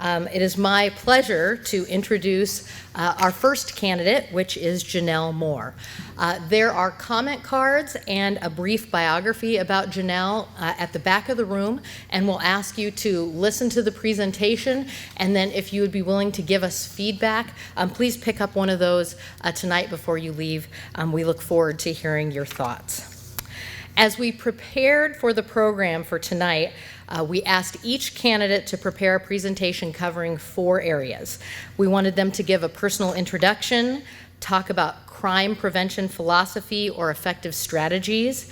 It is my pleasure to introduce our first candidate, which is Janelle Moore. There are comment cards and a brief biography about Janelle at the back of the room, and we'll ask you to listen to the presentation, and then if you would be willing to give us feedback, please pick up one of those tonight before you leave. We look forward to hearing your thoughts. As we prepared for the program for tonight, we asked each candidate to prepare a presentation covering 4 areas. We wanted them to give a personal introduction, talk about crime prevention philosophy or effective strategies,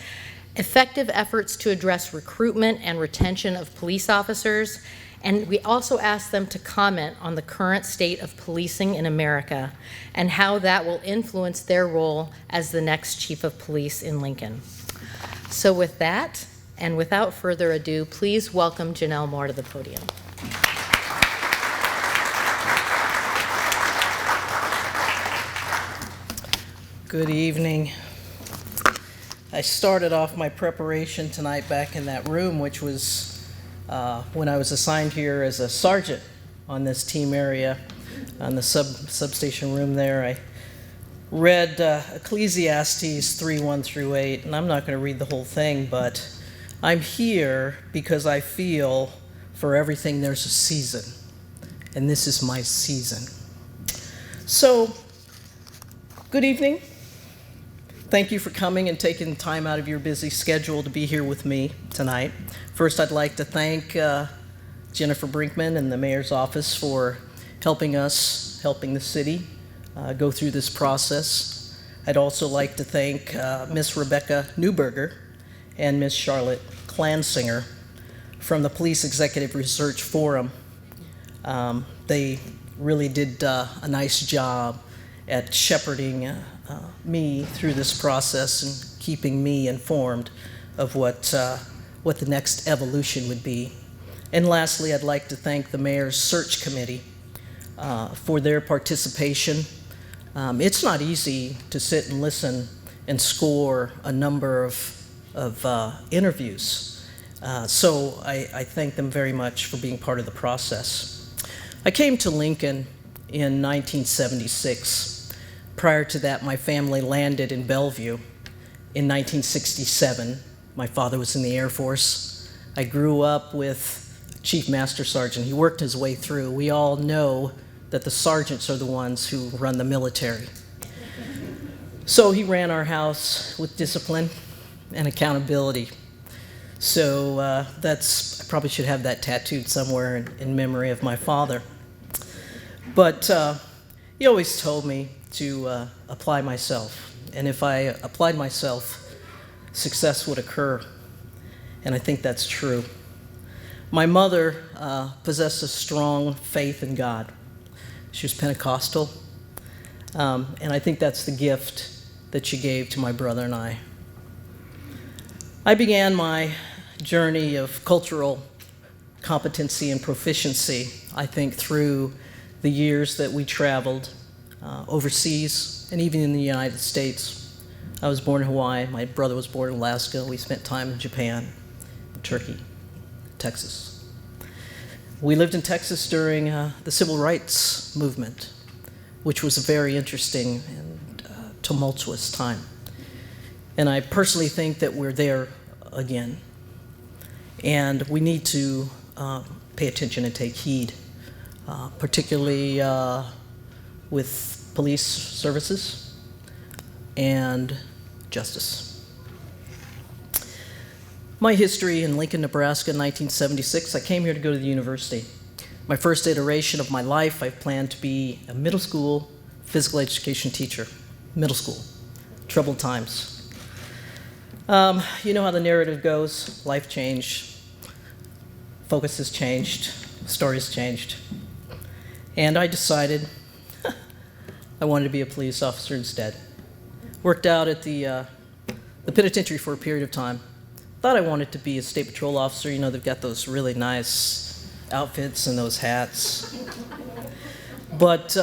effective efforts to address recruitment and retention of police officers, and we also asked them to comment on the current state of policing in America and how that will influence their role as the next chief of police in Lincoln. So with that, and without further ado, please welcome Janelle Moore to the podium. Good evening. I started off my preparation tonight back in that room, which was when I was assigned here as a sergeant on this team area, on the substation room there. I read Ecclesiastes 3:1 through 8, and I'm not going to read the whole thing, but I'm here because I feel for everything there's a season, and this is my season. So, good evening. Thank you for coming and taking time out of your busy schedule to be here with me tonight. First, I'd like to thank Jennifer Brinkman and the mayor's office for helping the city go through this process. I'd also like to thank Miss Rebecca Newberger and Miss Charlotte Clansinger from the Police Executive Research Forum. They really did a nice job at shepherding me through this process and keeping me informed of what the next evolution would be. And lastly, I'd like to thank the Mayor's Search Committee for their participation. It's not easy to sit and listen and score a number of interviews. So I thank them very much for being part of the process. I came to Lincoln in 1976. Prior to that, my family landed in Bellevue in 1967. My father was in the Air Force. I grew up with Chief Master Sergeant. He worked his way through. We all know that the sergeants are the ones who run the military. So he ran our house with discipline and accountability. So I probably should have that tattooed somewhere in memory of my father. But he always told me to apply myself. And if I applied myself, success would occur. And I think that's true. My mother possessed a strong faith in God. She was Pentecostal. And I think that's the gift that she gave to my brother and I. I began my journey of cultural competency and proficiency, I think, through the years that we traveled overseas and even in the United States. I was born in Hawaii. My brother was born in Alaska. We spent time in Japan, Turkey, Texas. We lived in Texas during the Civil Rights Movement, which was a very interesting and tumultuous time. And I personally think that we're there again. And we need to pay attention and take heed, particularly with police services and justice. My history in Lincoln, Nebraska in 1976, I came here to go to the university. My first iteration of my life, I planned to be a middle school physical education teacher. Middle school. Troubled times. You know how the narrative goes. Life changed. Focus has changed. Stories changed. And I decided I wanted to be a police officer instead. Worked out at the penitentiary for a period of time. Thought I wanted to be a state patrol officer. You know, they've got those really nice outfits and those hats. But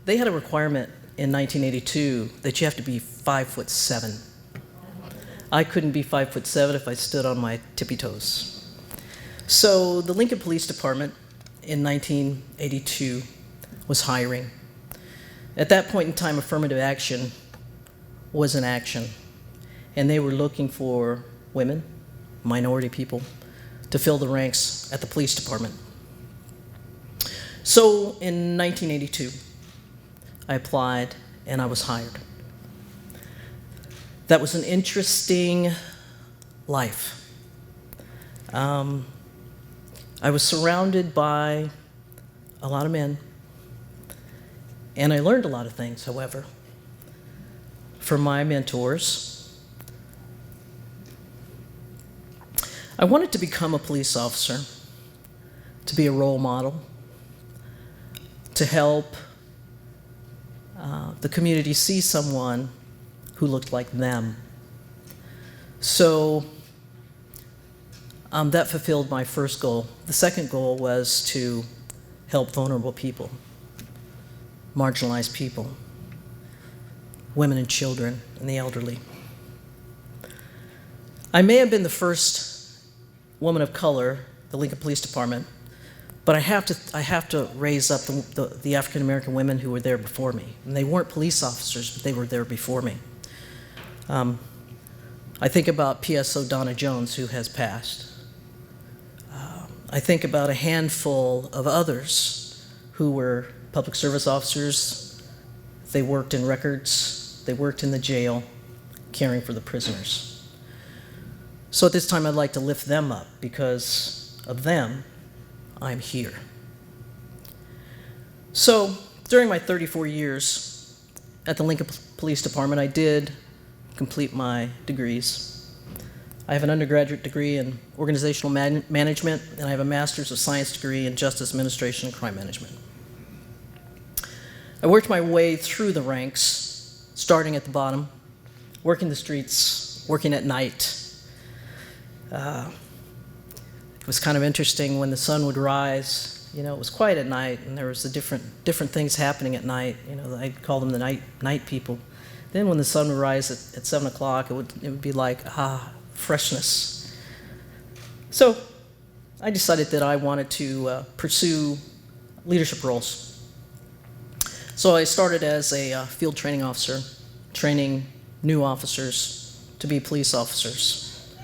they had a requirement in 1982 that you have to be 5'7". I couldn't be 5'7" if I stood on my tippy toes. So the Lincoln Police Department in 1982 was hiring. At that point in time, affirmative action was in action, and they were looking for women, minority people, to fill the ranks at the police department. So in 1982, I applied and I was hired. That was an interesting life. I was surrounded by a lot of men, and I learned a lot of things, however, from my mentors. I wanted to become a police officer, to be a role model, to help the community see someone who looked like them. So that fulfilled my first goal. The second goal was to help vulnerable people, marginalized people, women and children, and the elderly. I may have been the first woman of color, the Lincoln Police Department, but I have to raise up the African American women who were there before me. And they weren't police officers, but they were there before me. I think about PSO Donna Jones, who has passed. I think about a handful of others who were public service officers. They worked in records. They worked in the jail, caring for the prisoners. So at this time, I'd like to lift them up. Because of them, I'm here. So during my 34 years at the Lincoln Police Department, I did complete my degrees. I have an undergraduate degree in organizational management, and I have a master's of science degree in justice administration and crime management. I worked my way through the ranks, starting at the bottom, working the streets, working at night. It was kind of interesting when the sun would rise. You know, it was quiet at night, and there was the different things happening at night. You know, I'd call them the night people. Then when the sun would rise at 7 o'clock, it would be like, freshness. So I decided that I wanted to pursue leadership roles. So I started as a field training officer, training new officers to be police officers,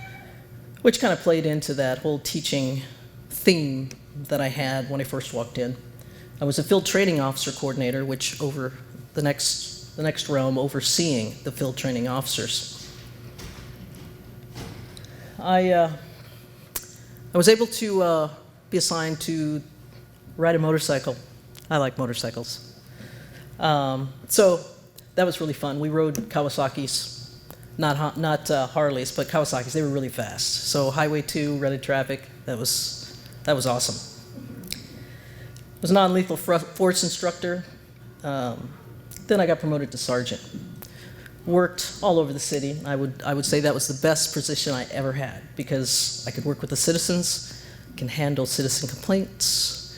which kind of played into that whole teaching theme that I had when I first walked in. I was a field training officer coordinator, which over the next realm, overseeing the field training officers. I was able to be assigned to ride a motorcycle. I like motorcycles. So that was really fun. We rode Kawasaki's, not Harleys, but Kawasaki's. They were really fast. So Highway 2, red traffic, that was awesome. I was a non-lethal force instructor. Then I got promoted to sergeant. Worked all over the city. I would say that was the best position I ever had because I could work with the citizens, can handle citizen complaints,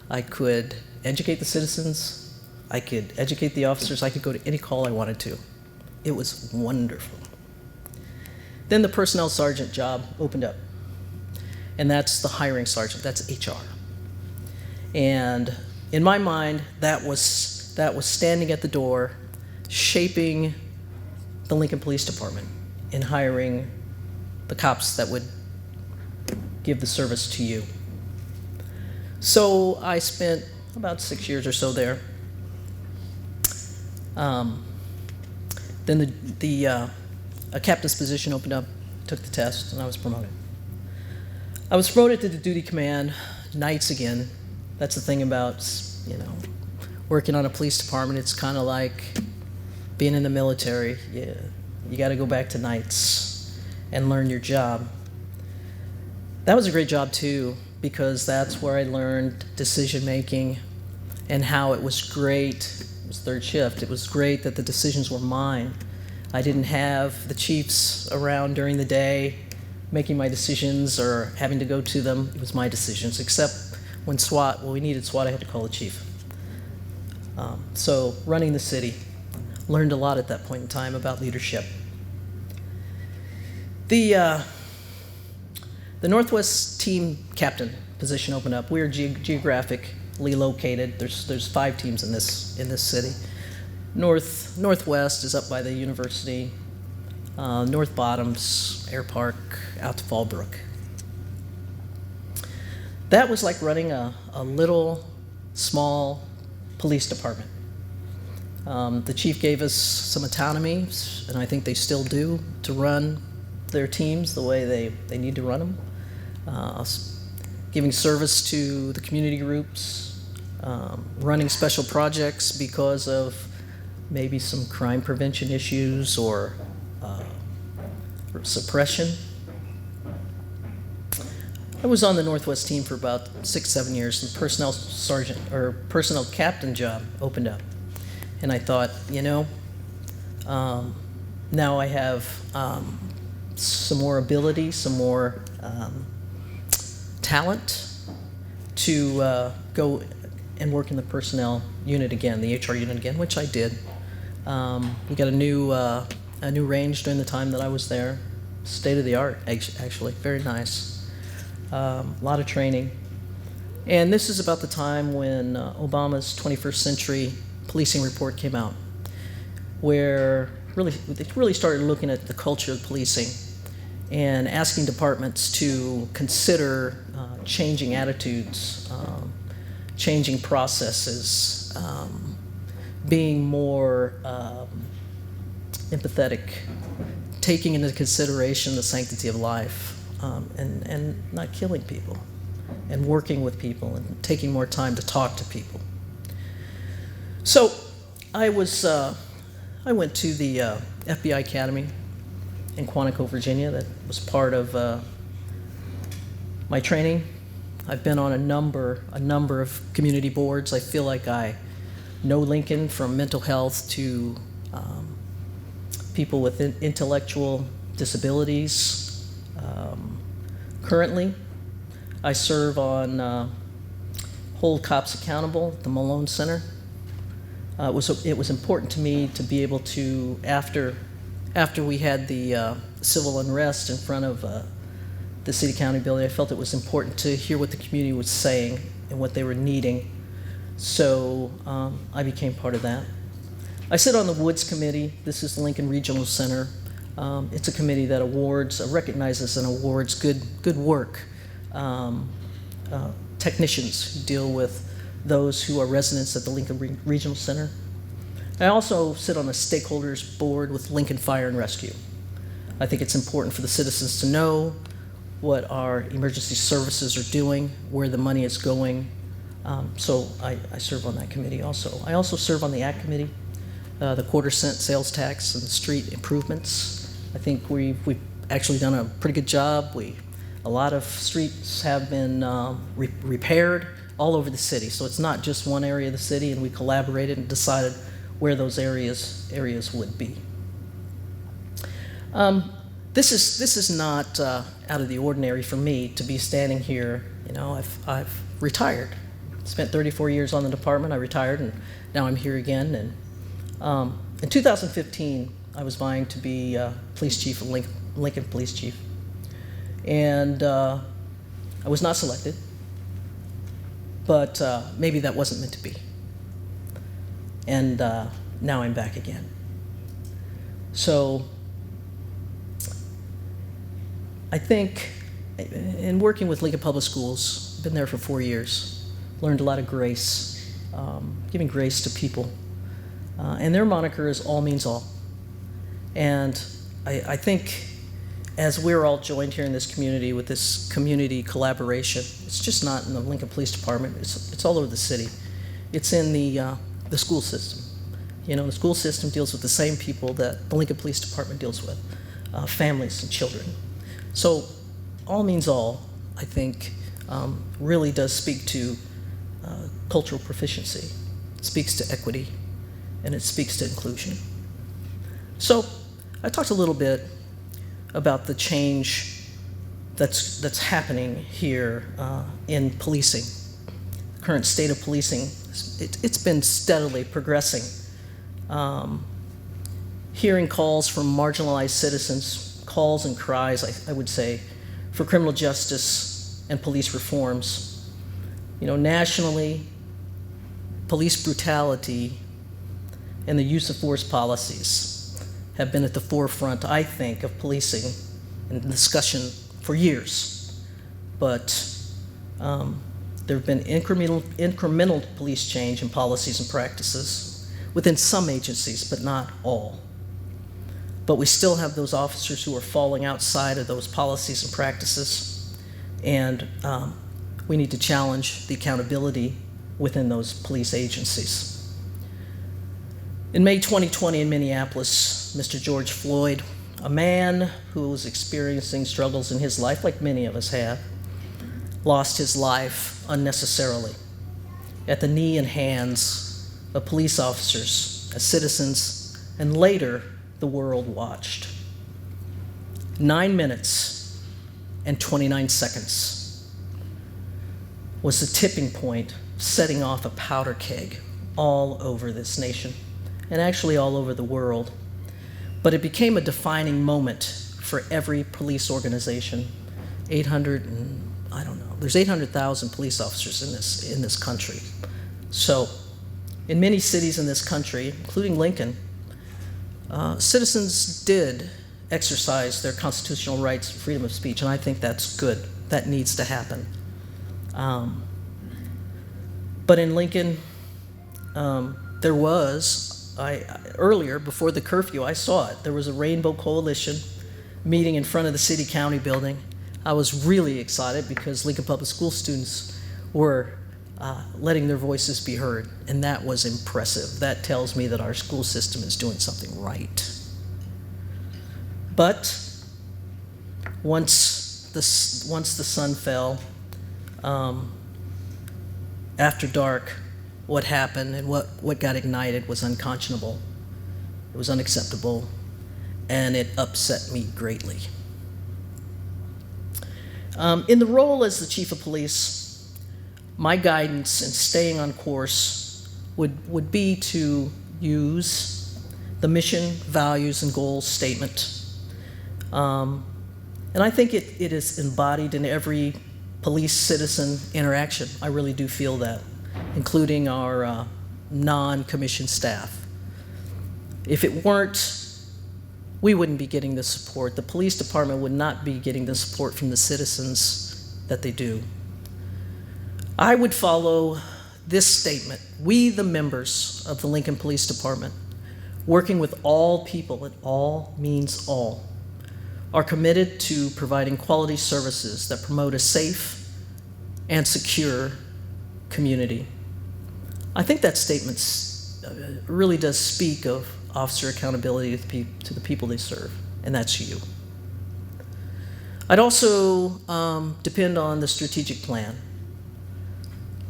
I could educate the citizens, I could educate the officers, I could go to any call I wanted to. It was wonderful. Then the personnel sergeant job opened up, and that's the hiring sergeant, that's HR. And in my mind, that was standing at the door, shaping the Lincoln Police Department in hiring the cops that would give the service to you. So I spent about 6 years or so there. Then a captain's position opened up, took the test, and I was promoted. I was promoted to the duty command, nights again. That's the thing about, working on a police department. It's kind of like being in the military. You got to go back to nights and learn your job. That was a great job too, because that's where I learned decision making and how it was great. It was third shift. It was great that the decisions were mine. I didn't have the chiefs around during the day making my decisions or having to go to them. It was my decisions, except when we needed SWAT, I had to call the chief. So running the city, learned a lot at that point in time about leadership. The the Northwest team captain position opened up. We're geographically located. There's 5 teams in this city. Northwest is up by the university. North Bottoms, Air Park, out to Fallbrook. That was like running a little, small police department. The chief gave us some autonomy, and I think they still do, to run their teams the way they need to run them. Giving service to the community groups, running special projects because of maybe some crime prevention issues or suppression. I was on the Northwest team for about 6-7 years, and the personnel captain job opened up. And I thought, now I have some more ability, some more talent to go and work in the personnel unit again, the HR unit again, which I did. We got a new range during the time that I was there. State of the art, actually, very nice. A lot of training. And this is about the time when Obama's 21st Century Policing Report came out, where they really started looking at the culture of policing and asking departments to consider changing attitudes, changing processes, being more empathetic, taking into consideration the sanctity of life, and not killing people, and working with people, and taking more time to talk to people. So I went to the FBI Academy in Quantico, Virginia. That was part of my training. I've been on a number of community boards. I feel like I know Lincoln, from mental health to people with intellectual disabilities. Currently, I serve on Hold Cops Accountable, the Malone Center. It was important to me to be able to, after we had the civil unrest in front of the city-county building, I felt it was important to hear what the community was saying and what they were needing. So I became part of that. I sit on the Woods Committee. This is the Lincoln Regional Center. It's a committee that recognizes and awards good work. Technicians who deal with those who are residents at the Lincoln Regional Center. I also sit on the stakeholders board with Lincoln Fire and Rescue. I think it's important for the citizens to know what our emergency services are doing, where the money is going. So I serve on that committee also. I also serve on the ACT committee, the quarter-cent sales tax and street improvements. I think we've actually done a pretty good job. A lot of streets have been repaired all over the city. So it's not just one area of the city, and we collaborated and decided where those areas would be. This is not out of the ordinary for me to be standing here. I've retired. Spent 34 years on the department. I retired, and now I'm here again. And in 2015, I was vying to be police chief of Lincoln Police Chief, and I was not selected. But maybe that wasn't meant to be. And now I'm back again. So I think in working with Lincoln Public Schools, been there for 4 years, learned a lot of grace, giving grace to people. And their moniker is All Means All. And I think as we're all joined here in this community with this community collaboration, it's just not in the Lincoln Police Department, it's all over the city. It's in the school system. The school system deals with the same people that the Lincoln Police Department deals with, families and children. So All Means All, I think, really does speak to cultural proficiency. It speaks to equity, and it speaks to inclusion. So I talked a little bit about the change that's happening here in policing. The current state of policing, it's been steadily progressing. Hearing calls from marginalized citizens, calls and cries, I would say, for criminal justice and police reforms. You know, nationally, police brutality and the use of force policies have been at the forefront, I think, of policing and discussion for years. But there have been incremental police change in policies and practices within some agencies, but not all. But we still have those officers who are falling outside of those policies and practices, and we need to challenge the accountability within those police agencies. In May 2020 in Minneapolis, Mr. George Floyd, a man who was experiencing struggles in his life, like many of us have, lost his life unnecessarily at the knee and hands of police officers, as citizens, and later the world watched. 9 minutes and 29 seconds was the tipping point, setting off a powder keg all over this nation, and actually all over the world. But it became a defining moment for every police organization. There's 800,000 police officers in this country. So, in many cities in this country, including Lincoln, citizens did exercise their constitutional rights and freedom of speech, and I think that's good. That needs to happen. But in Lincoln, there was, earlier, before the curfew, I saw it. There was a Rainbow Coalition meeting in front of the City County building. I was really excited because Lincoln Public School students were letting their voices be heard, and that was impressive. That tells me that our school system is doing something right. But once the sun fell, after dark, what happened and what got ignited was unconscionable. It was unacceptable, and it upset me greatly. In the role as the chief of police, my guidance in staying on course would be to use the mission, values, and goals statement. And I think it is embodied in every police-citizen interaction. I really do feel that, including our non-commissioned staff. If it weren't, we wouldn't be getting the support. The police department would not be getting the support from the citizens that they do. I would follow this statement: we, the members of the Lincoln Police Department, working with all people, and all means all, are committed to providing quality services that promote a safe and secure community. I think that statement really does speak of officer accountability to the people they serve, and that's you. I'd also depend on the strategic plan.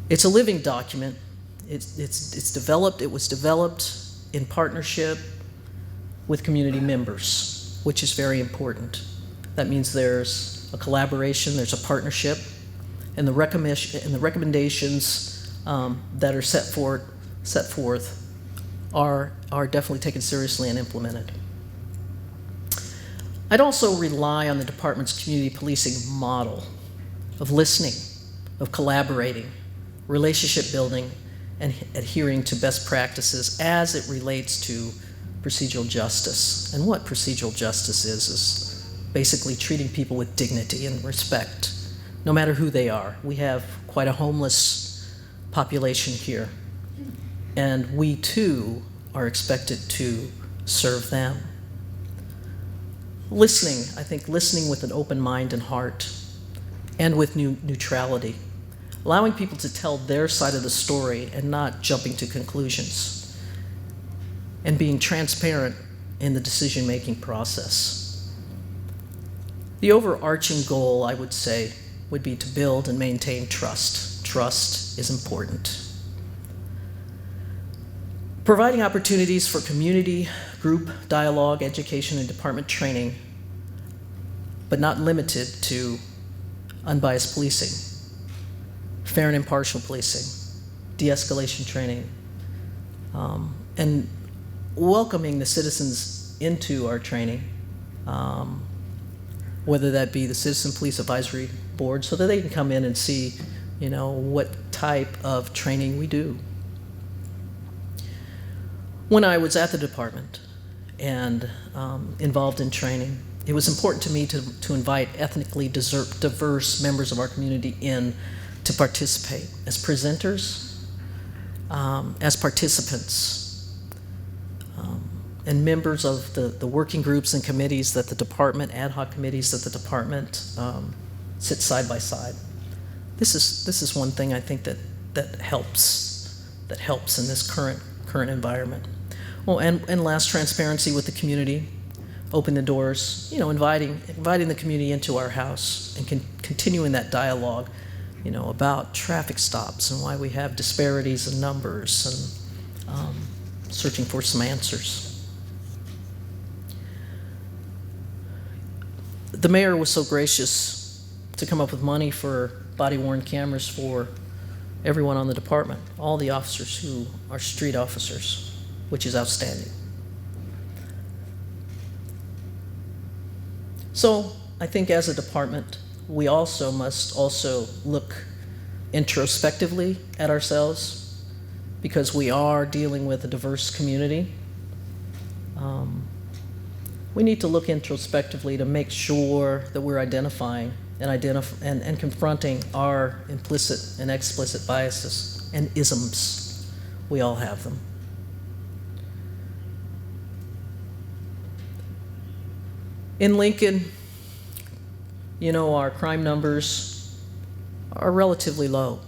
It's a living document. It was developed in partnership with community members, which is very important. That means there's a collaboration, there's a partnership, and the recommendations that are set forth are definitely taken seriously and implemented. I'd also rely on the department's community policing model of listening, of collaborating, relationship building, and adhering to best practices as it relates to procedural justice. And what procedural justice is basically treating people with dignity and respect, no matter who they are. We have quite a homeless population here, and we too are expected to serve them. Listening, I think listening with an open mind and heart, and with neutrality, allowing people to tell their side of the story and not jumping to conclusions, and being transparent in the decision-making process. The overarching goal, I would say, would be to build and maintain trust. Trust is important. Providing opportunities for community, group, dialogue, education, and department training, but not limited to unbiased policing, fair and impartial policing, de-escalation training, and welcoming the citizens into our training, whether that be the Citizen Police Advisory Board, so that they can come in and see, what type of training we do. When I was at the department and involved in training, it was important to me to invite ethnically diverse members of our community in to participate as presenters, as participants, and members of the working groups and committees that the department, ad hoc committees that the department sit side by side. This is one thing I think that helps in this current environment. Well, and last, transparency with the community. Open the doors, inviting the community into our house and continuing that dialogue, about traffic stops and why we have disparities in numbers, and searching for some answers. The mayor was so gracious to come up with money for body-worn cameras for everyone on the department, all the officers who are street officers, which is outstanding. So I think as a department, we also must look introspectively at ourselves, because we are dealing with a diverse community. We need to look introspectively to make sure that we're identifying and confronting our implicit and explicit biases and isms. We all have them. In Lincoln, our crime numbers are relatively low.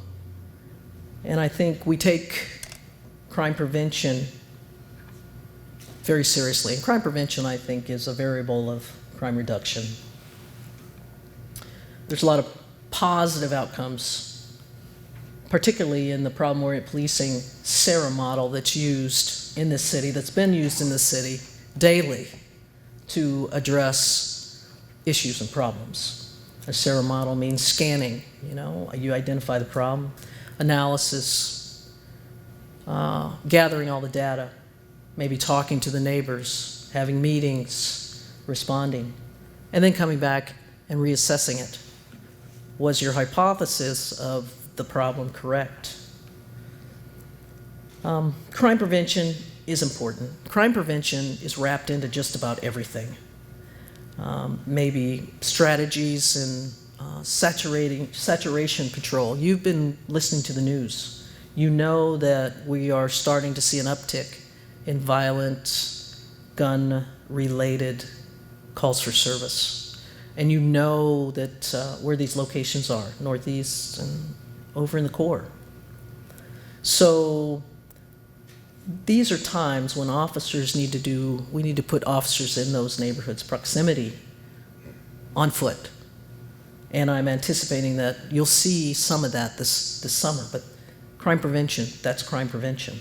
And I think we take crime prevention very seriously. And crime prevention, I think, is a variable of crime reduction. There's a lot of positive outcomes, particularly in the problem-oriented policing SARA model that's used in this city, that's been used in this city daily to address issues and problems. A SARA model means scanning, you identify the problem, analysis, gathering all the data, maybe talking to the neighbors, having meetings, responding, and then coming back and reassessing it. Was your hypothesis of the problem correct? Crime prevention is important. Crime prevention is wrapped into just about everything. Maybe strategies and saturation control. You've been listening to the news. You know that we are starting to see an uptick in violent, gun-related calls for service. And you know that where these locations are, northeast and over in the core. So these are times when we need to put officers in those neighborhoods, proximity, on foot. And I'm anticipating that you'll see some of that this summer, but crime prevention, that's crime prevention.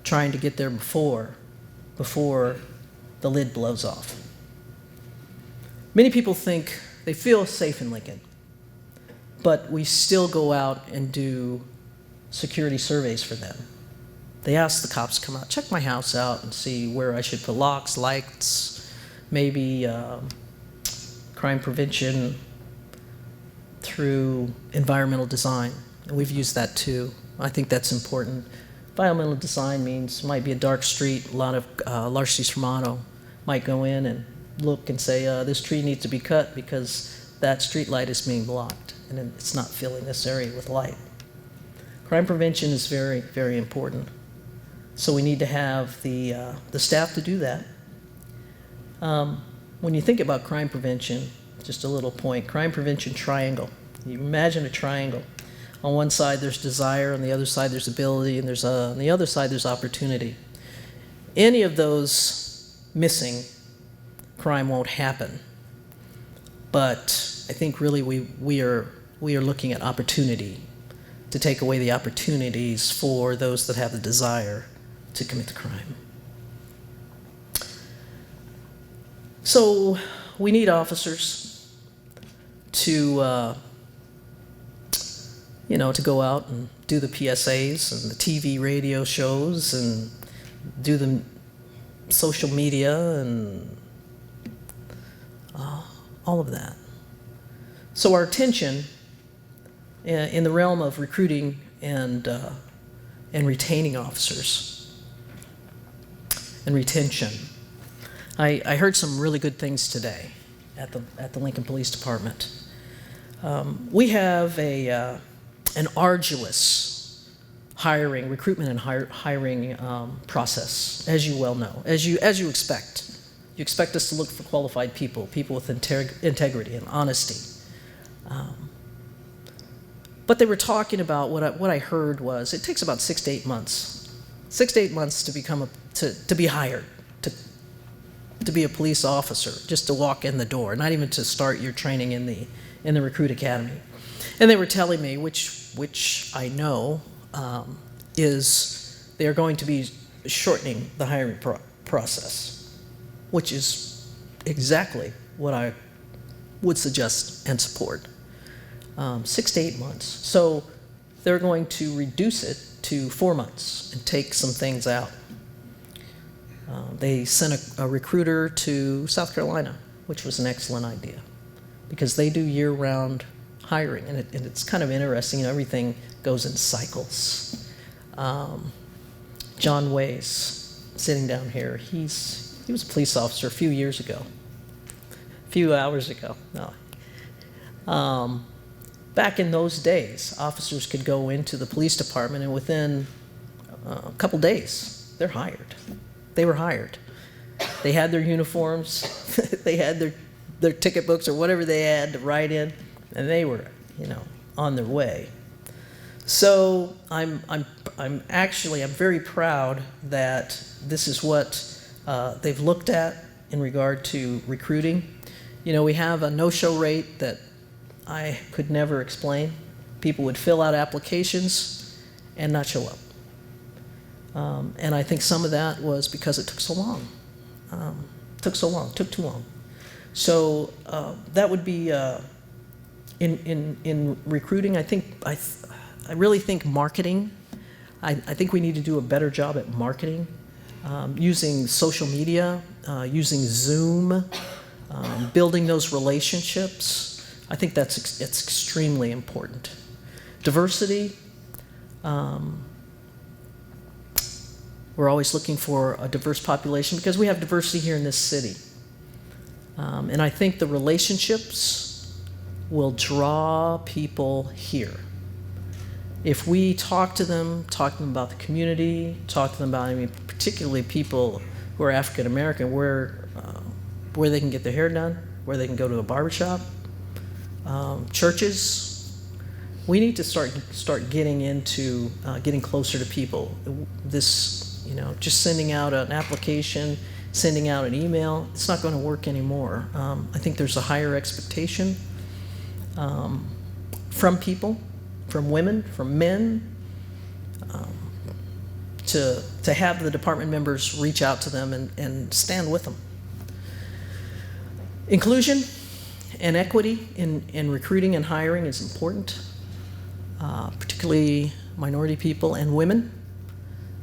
Trying to get there before the lid blows off. Many people think they feel safe in Lincoln, but we still go out and do security surveys for them. They ask the cops to come out, check my house out and see where I should put locks, lights, maybe crime prevention through environmental design. And we've used that too. I think that's important. Environmental design might be a dark street. A lot of Larcenius Romano might go in and look and say, this tree needs to be cut because that street light is being blocked and it's not filling this area with light. Crime prevention is very, very important. So we need to have the staff to do that. When you think about crime prevention, just a little point, crime prevention triangle. You imagine a triangle. On one side there's desire, on the other side there's ability, and on the other side there's opportunity. Any of those missing, crime won't happen. But I think really we are looking at opportunity, to take away the opportunities for those that have the desire to commit the crime. So we need officers to to go out and do the PSAs and the TV, radio shows and do the social media and all of that. So our attention in the realm of recruiting and retaining officers and retention. I heard some really good things today at the Lincoln Police Department. We have an arduous recruitment and hiring process, as you well know, as you expect. You expect us to look for qualified people with integrity and honesty. But they were talking about what I heard was it takes about 6 to 8 months, 6 to 8 months to be hired, to be a police officer, just to walk in the door, not even to start your training in the recruit academy. And they were telling me, which I know, is they are going to be shortening the hiring process, which is exactly what I would suggest and support. 6 to 8 months. So they're going to reduce it to 4 months and take some things out. They sent a recruiter to South Carolina, which was an excellent idea, because they do year-round hiring, and it's kind of interesting. Everything goes in cycles. John Ways, sitting down here, he was a police officer a few hours ago. No. Back in those days, officers could go into the police department, and within a couple days, they're hired. They were hired. They had their uniforms, they had their ticket books or whatever they had to write in, and they were, on their way. So I'm very proud that this is what they've looked at in regard to recruiting. We have a no-show rate that I could never explain. People would fill out applications and not show up. And I think some of that was because it took so long. Took too long. So that would be, in recruiting, I really think marketing. I think we need to do a better job at marketing, using social media, using Zoom, building those relationships. I think it's extremely important. Diversity, we're always looking for a diverse population because we have diversity here in this city. And I think the relationships will draw people here. If we talk to them about the community, talk to them about, particularly people who are African American, where they can get their hair done, where they can go to a barbershop, churches, we need to start getting into getting closer to people. This, just sending out an application, sending out an email, it's not going to work anymore. I think there's a higher expectation from people, from women, from men, to have the department members reach out to them and stand with them. Inclusion and equity in recruiting and hiring is important, particularly minority people and women.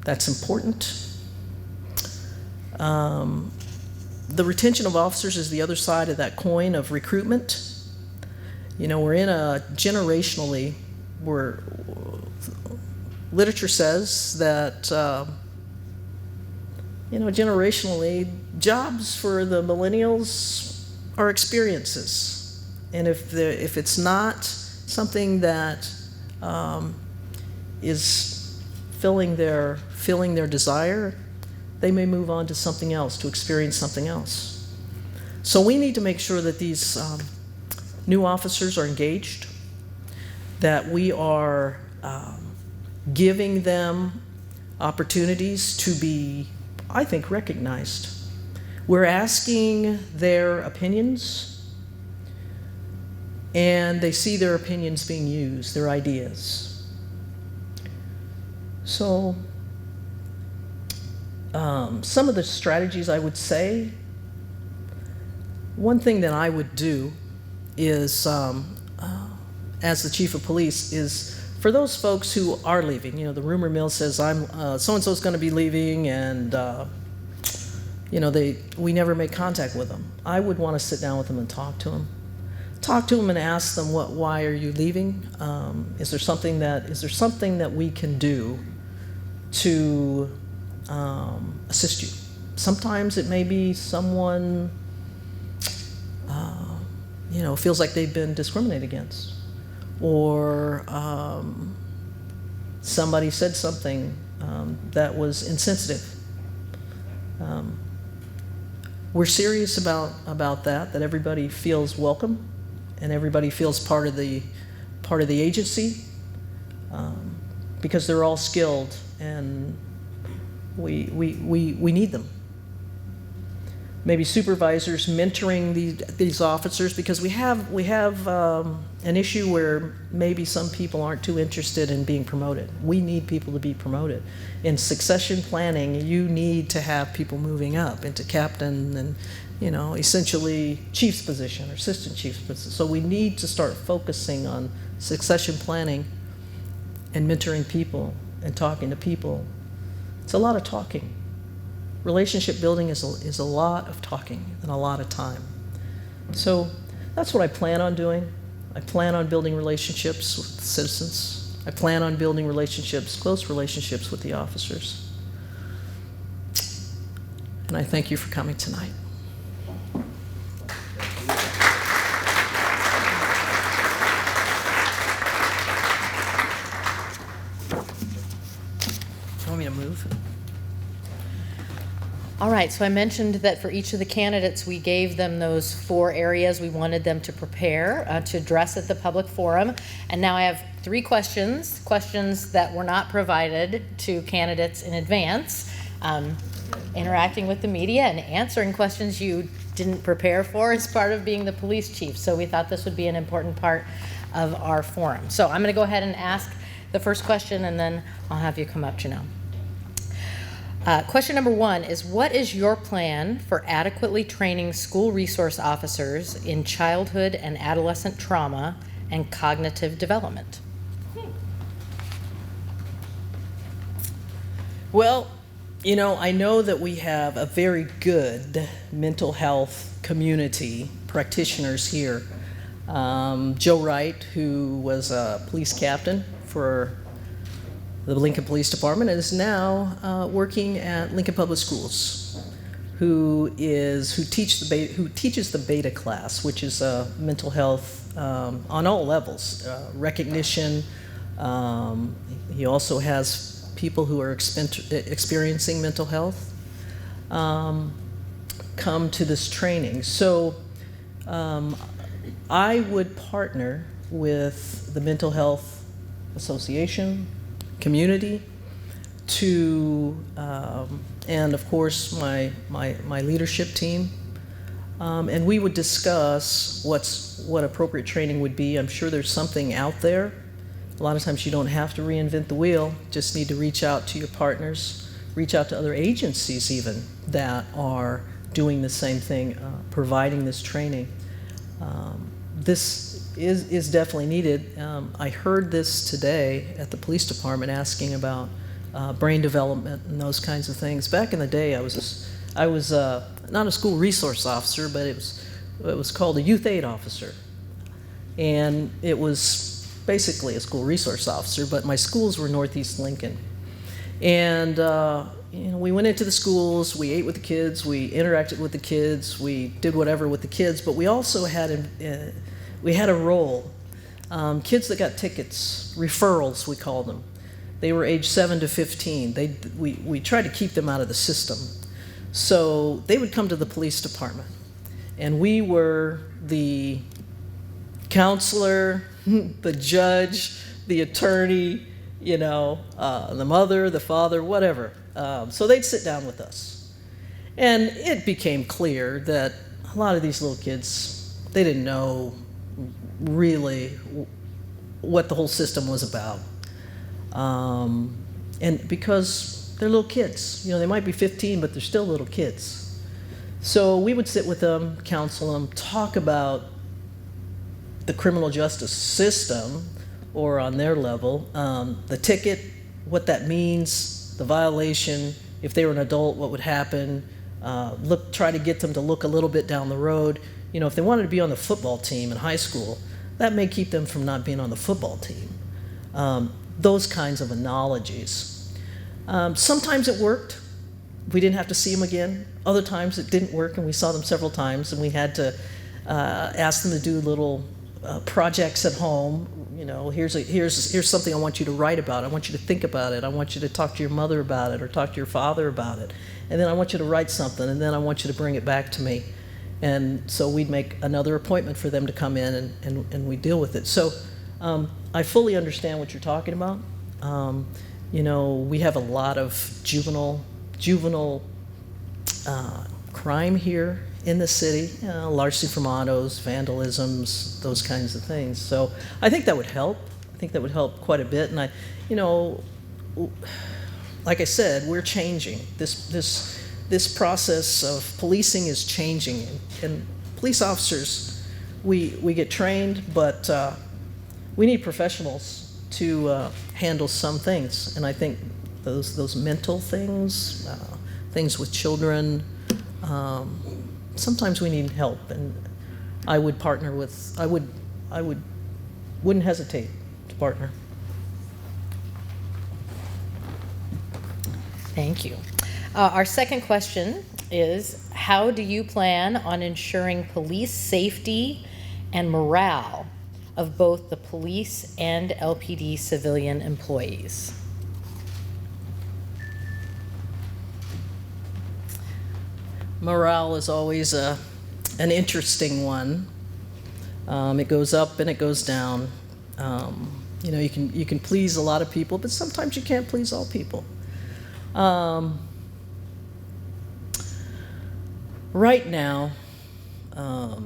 That's important. The retention of officers is the other side of that coin of recruitment. We're in a generationally, literature says that, generationally, jobs for the millennials are experiences. And if it's not something that is filling their desire, they may move on to something else, to experience something else. So we need to make sure that these new officers are engaged, that we are giving them opportunities to be, I think, recognized. We're asking their opinions, and they see their opinions being used, their ideas. So some of the strategies I would say, one thing that I would do is, as the chief of police, is for those folks who are leaving, the rumor mill says so-and-so is going to be leaving, and we never make contact with them. I would want to sit down with them and talk to them. talk to them and ask them, why are you leaving? Is there something that we can do to assist you? Sometimes it may be someone feels like they've been discriminated against, or somebody said something that was insensitive. We're serious about that everybody feels welcome and everybody feels part of the agency, because they're all skilled and we need them. Maybe supervisors mentoring these officers, because we have an issue where maybe some people aren't too interested in being promoted. We need people to be promoted. In succession planning, you need to have people moving up into captain and, essentially chief's position or assistant chief's position. So we need to start focusing on succession planning and mentoring people and talking to people. It's a lot of talking. Relationship building is a lot of talking and a lot of time. So that's what I plan on doing. I plan on building relationships with the citizens. I plan on building close relationships with the officers. And I thank you for coming tonight. You want me to move? All right, so I mentioned that for each of the candidates, we gave them those 4 areas we wanted them to prepare to address at the public forum. And now I have 3 questions that were not provided to candidates in advance, interacting with the media and answering questions you didn't prepare for as part of being the police chief. So we thought this would be an important part of our forum. So I'm going to go ahead and ask the first question, and then I'll have you come up, Janelle. Question number 1 is, what is your plan for adequately training school resource officers in childhood and adolescent trauma and cognitive development? Well, I know that we have a very good mental health community practitioners here. Joe Wright, who was a police captain for the Lincoln Police Department, is now working at Lincoln Public Schools, who teaches the Beta class, which is mental health on all levels, recognition. He also has people who are experiencing mental health come to this training. So I would partner with the Mental Health Association, community, and of course my leadership team, and we would discuss what appropriate training would be. I'm sure there's something out there. A lot of times you don't have to reinvent the wheel, just need to reach out to your partners, reach out to other agencies even that are doing the same thing, providing this training. This is definitely needed. I heard this today at the police department asking about brain development and those kinds of things. Back in the day, I was not a school resource officer, but it was called a youth aid officer, and it was basically a school resource officer. But my schools were Northeast Lincoln, and we went into the schools, we ate with the kids, we interacted with the kids, we did whatever with the kids, but we also had a role. Kids that got tickets, referrals we called them. They were age 7 to 15. We tried to keep them out of the system. So they would come to the police department, and we were the counselor, the judge, the attorney, the mother, the father, whatever. So they'd sit down with us. And it became clear that a lot of these little kids, they didn't know really what the whole system was about. And because they're little kids, they might be 15, but they're still little kids. So we would sit with them, counsel them, talk about the criminal justice system, or on their level, the ticket, what that means, the violation, if they were an adult, what would happen, try to get them to look a little bit down the road. if they wanted to be on the football team in high school, that may keep them from not being on the football team. Those kinds of analogies. Sometimes it worked. We didn't have to see them again. Other times it didn't work, and we saw them several times, and we had to ask them to do little projects at home. Here's something I want you to write about. I want you to think about it. I want you to talk to your mother about it or talk to your father about it. And then I want you to write something, and then I want you to bring it back to me. And so we'd make another appointment for them to come in, and we deal with it. So I fully understand what you're talking about. We have a lot of juvenile crime here in the city, largely from autos, vandalisms, those kinds of things. So I think that would help. I think that would help quite a bit. And like I said, we're changing. This process of policing is changing, and police officers, we get trained, but we need professionals to handle some things. And I think those mental things, things with children, sometimes we need help, and I would partner with. Wouldn't hesitate to partner. Thank you. Our second question is, how do you plan on ensuring police safety and morale of both the police and LPD civilian employees? Morale is always an interesting one. It goes up and it goes down. You can please a lot of people, but sometimes you can't please all people. Right now,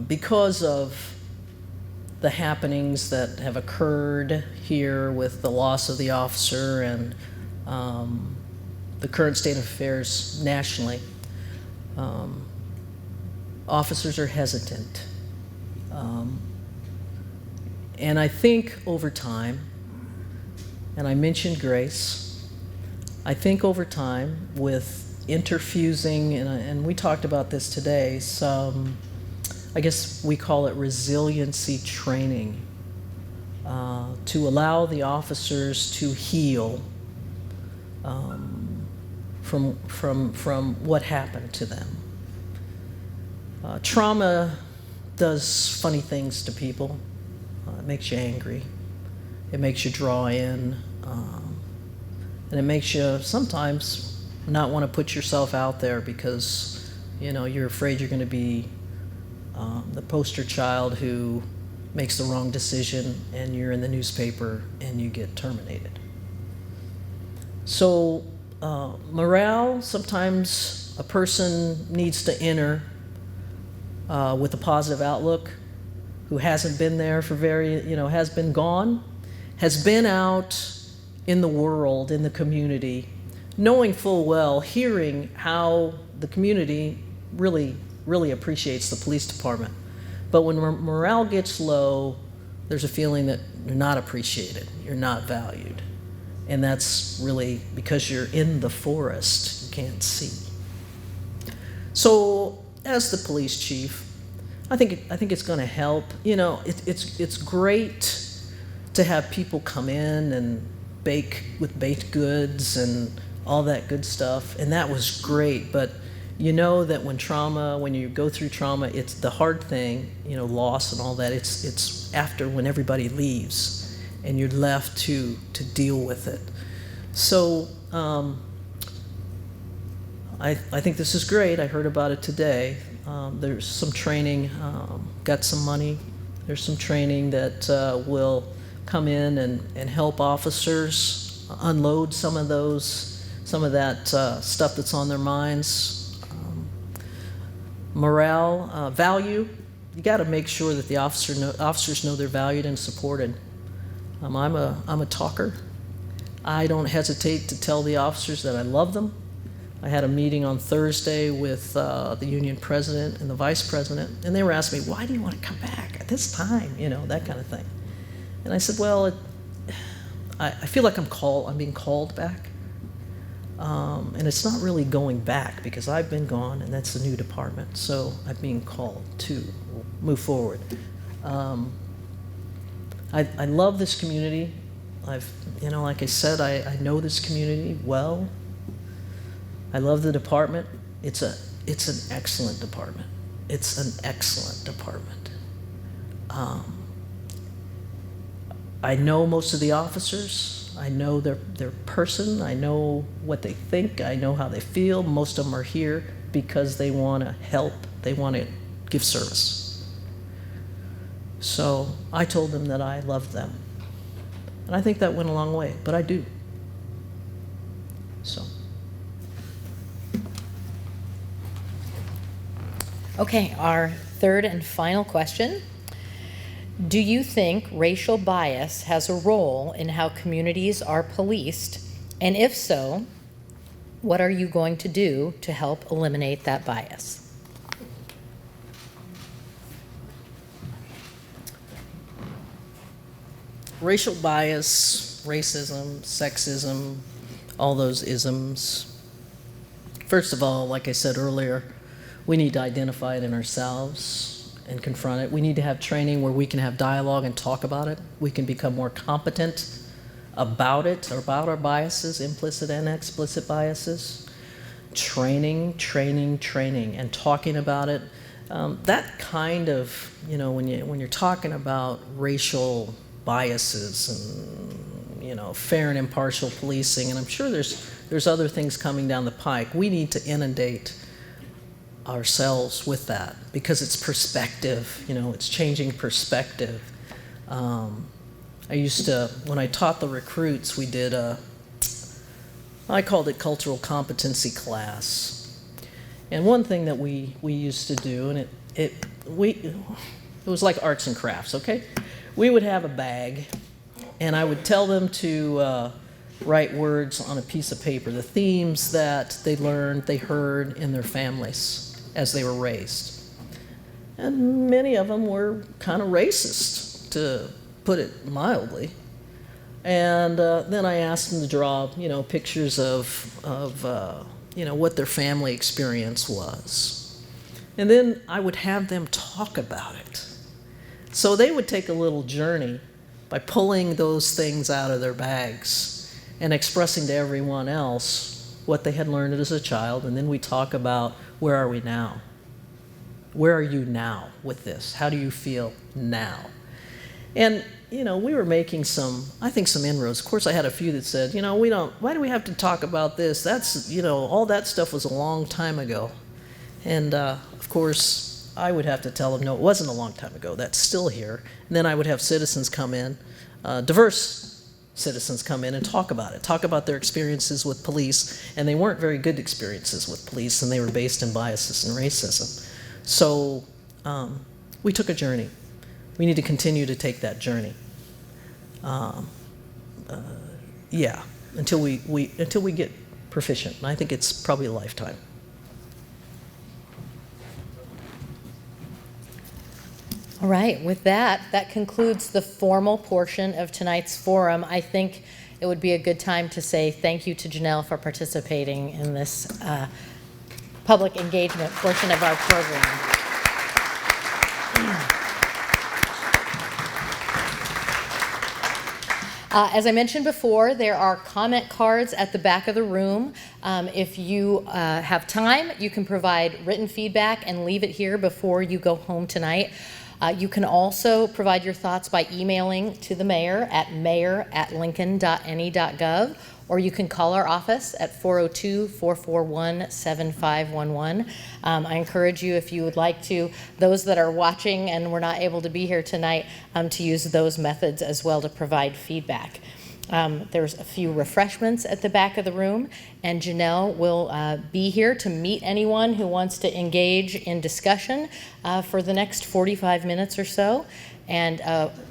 because of the happenings that have occurred here with the loss of the officer and the current state of affairs nationally, officers are hesitant. And I think over time, and I mentioned grace, I think over time with interfusing, and we talked about this today, I guess we call it resiliency training, to allow the officers to heal from what happened to them. Trauma does funny things to people. It makes you angry. It makes you draw in. And it makes you sometimes not want to put yourself out there because, you're afraid you're going to be the poster child who makes the wrong decision, and you're in the newspaper and you get terminated. So morale, sometimes a person needs to enter with a positive outlook, who hasn't been there for has been gone, has been out in the world, in the community, knowing full well, hearing how the community really appreciates the police department. But when morale gets low, there's a feeling that you're not appreciated, you're not valued. And that's really because you're in the forest, you can't see. So as the police chief, I think it's going to help. It's great to have people come in and bake with baked goods and all that good stuff, and that was great. But that when you go through trauma, it's the hard thing, loss and all that. It's after, when everybody leaves, and you're left to deal with it. So I think this is great. I heard about it today. There's some training, got some money. There's some training that will come in and help officers unload some of that stuff that's on their minds. Morale, value. You got to make sure that the officers know they're valued and supported. I'm a talker. I don't hesitate to tell the officers that I love them. I had a meeting on Thursday with the union president and the vice president, and they were asking me, why do you want to come back at this time, that kind of thing. And I said, well, I feel like I'm being called back. And it's not really going back because I've been gone and that's the new department. So I'm being called to move forward. I love this community. Like I said, I know this community well. I love the department. It's an excellent department. It's an excellent department. I know most of the officers. I know their person. I know what they think. I know how they feel. Most of them are here because they want to help. They want to give service. So I told them that I loved them. And I think that went a long way, but I do. So. Okay, our third and final question. Do you think racial bias has a role in how communities are policed? And if so, what are you going to do to help eliminate that bias? Racial bias, racism, sexism, all those isms. First of all, like I said earlier, we need to identify it in ourselves and confront it. We need to have training where we can have dialogue and talk about it. We can become more competent about it, or about our biases, implicit and explicit biases. Training, and talking about it. That kind of, when you're talking about racial biases and, fair and impartial policing, and I'm sure there's other things coming down the pike, we need to inundate ourselves with that, because it's perspective, it's changing perspective. I used to, when I taught the recruits, we did I called it cultural competency class. And one thing that we used to do, and it was like arts and crafts, okay? We would have a bag, and I would tell them to write words on a piece of paper, the themes that they learned, they heard in their families as they were raised. And many of them were kind of racist, to put it mildly. And then I asked them to draw, pictures of what their family experience was. And then I would have them talk about it. So they would take a little journey by pulling those things out of their bags and expressing to everyone else what they had learned as a child. And then we talk about, where are we now? Where are you now with this? How do you feel now? And, we were making some inroads. Of course, I had a few that said, why do we have to talk about this? That's, all that stuff was a long time ago. And, of course, I would have to tell them, no, it wasn't a long time ago. That's still here. And then I would have citizens come in, diverse citizens come in and talk about it, talk about their experiences with police. And they weren't very good experiences with police, and they were based in biases and racism. So we took a journey. We need to continue to take that journey. Until we get proficient. And I think it's probably a lifetime. All right, with that concludes the formal portion of tonight's forum. I think it would be a good time to say thank you to Janelle for participating in this public engagement portion of our program. As I mentioned before, there are comment cards at the back of the room. If you have time, you can provide written feedback and leave it here before you go home tonight. You can also provide your thoughts by emailing to the mayor at mayor@lincoln.ne.gov, or you can call our office at 402-441-7511. I encourage you, if you would like to, those that are watching and were not able to be here tonight, to use those methods as well to provide feedback. There's a few refreshments at the back of the room, and Janelle will be here to meet anyone who wants to engage in discussion for the next 45 minutes or so. And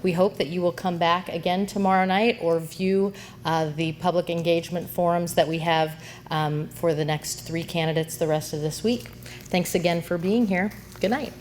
we hope that you will come back again tomorrow night or view the public engagement forums that we have for the next 3 candidates the rest of this week. Thanks again for being here. Good night.